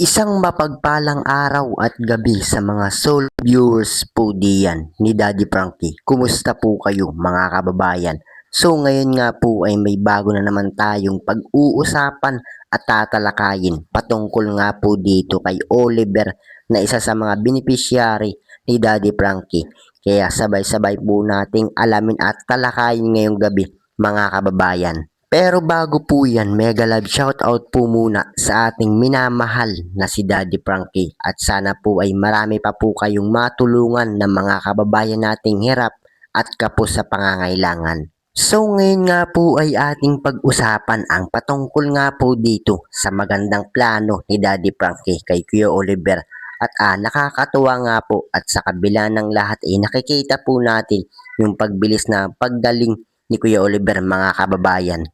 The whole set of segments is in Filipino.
Isang mapagpalang araw at gabi sa mga soul viewers po diyan ni Daddy Frankie. Kumusta po kayo mga kababayan? So ngayon nga po ay may bago na naman tayong pag-uusapan at tatalakayin patungkol nga po dito kay Oliver na isa sa mga beneficiary ni Daddy Frankie. Kaya sabay-sabay po nating alamin at talakayin ngayong gabi mga kababayan. Pero bago po yan, mega love shoutout po muna sa ating minamahal na si Daddy Frankie at sana po ay marami pa po kayong matulungan ng mga kababayan nating hirap at kapos sa pangangailangan. So ngayon nga po ay ating pag-usapan ang patungkol nga po dito sa magandang plano ni Daddy Frankie kay Kuya Oliver at nakakatuwa nga po at sa kabila ng lahat ay nakikita po natin yung pagbilis na paggaling ni Kuya Oliver mga kababayan.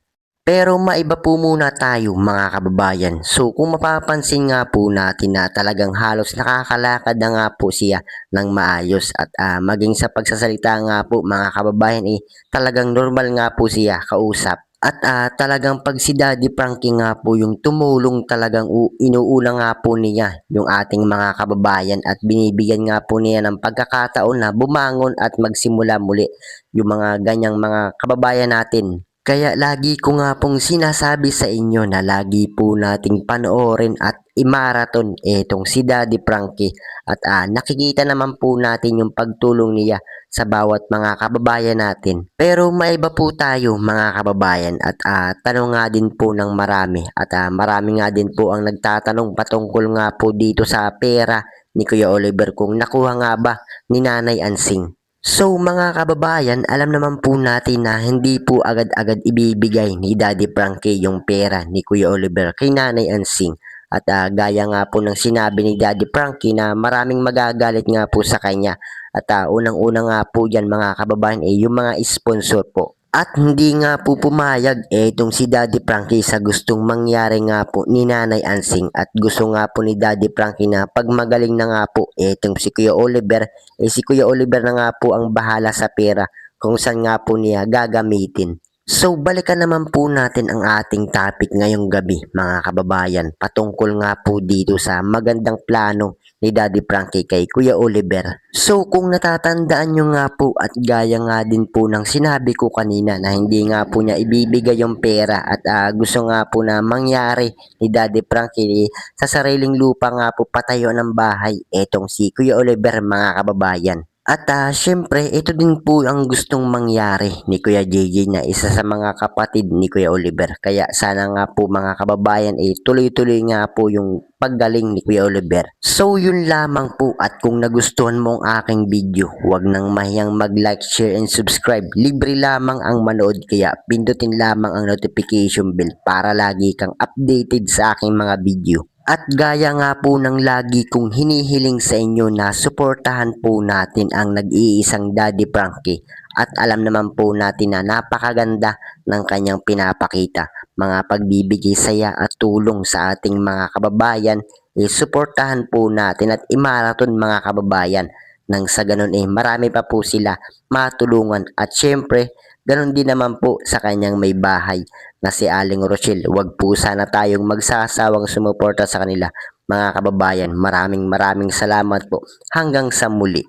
Pero maiba po muna tayo mga kababayan. So kung mapapansin nga po natin na talagang halos nakakalakad na nga po siya ng maayos at maging sa pagsasalita nga po mga kababayan talagang normal nga po siya kausap. At talagang pag si Daddy Frankie nga po yung tumulong talagang inuuna nga po niya yung ating mga kababayan at binibigyan nga po niya ng pagkakataon na bumangon at magsimula muli yung mga ganyang mga kababayan natin. Kaya lagi ko nga pong sinasabi sa inyo na lagi po nating panoorin at i-marathon itong si Daddy Frankie at nakikita naman po natin yung pagtulong niya sa bawat mga kababayan natin. Pero maiba po tayo mga kababayan at tanong nga din po ng marami at marami nga din po ang nagtatanong patungkol nga po dito sa pera ni Kuya Oliver kung nakuha nga ba ni Nanay Ansing. So mga kababayan, alam naman po natin na hindi po agad-agad ibibigay ni Daddy Frankie yung pera ni Kuya Oliver kay Nanay Ansing. At gaya nga po ng sinabi ni Daddy Frankie na maraming magagalit nga po sa kanya. At unang-una nga po dyan mga kababayan yung mga sponsor po. At hindi nga po pumayag itong si Daddy Frankie sa gustong mangyari nga po ni Nanay Ansing at gusto nga po ni Daddy Frankie na pag magaling na nga po itong si Kuya Oliver si Kuya Oliver na nga po ang bahala sa pera kung saan nga po niya gagamitin. So balikan naman po natin ang ating topic ngayong gabi mga kababayan patungkol nga po dito sa magandang plano ni Daddy Frankie kay Kuya Oliver. So kung natatandaan nyo nga po at gaya nga din po ng sinabi ko kanina na hindi nga po niya ibibigay yung pera at gusto nga po na mangyari ni Daddy Frankie sa sariling lupa nga po patayo ng bahay etong si Kuya Oliver mga kababayan. At syempre, ito din po ang gustong mangyari ni Kuya JJ na isa sa mga kapatid ni Kuya Oliver. Kaya sana nga po mga kababayan tuloy-tuloy nga po yung paggaling ni Kuya Oliver. So yun lamang po at kung nagustuhan mo ang aking video, huwag nang mahiyang mag-like, share, and subscribe. Libre lamang ang manood kaya pindutin lamang ang notification bell para lagi kang updated sa aking mga video. At gaya nga po ng lagi kong hinihiling sa inyo na suportahan po natin ang nag-iisang Daddy Frankie at alam naman po natin na napakaganda ng kanyang pinapakita. Mga pagbibigay saya at tulong sa ating mga kababayan suportahan po natin at imaraton mga kababayan nang sa ganun marami pa po sila matulungan at syempre ganun din naman po sa kanyang may bahay na si Aling Rochelle. Huwag po sana tayong magsasawang sumuporta sa kanila mga kababayan. Maraming salamat po. Hanggang sa muli.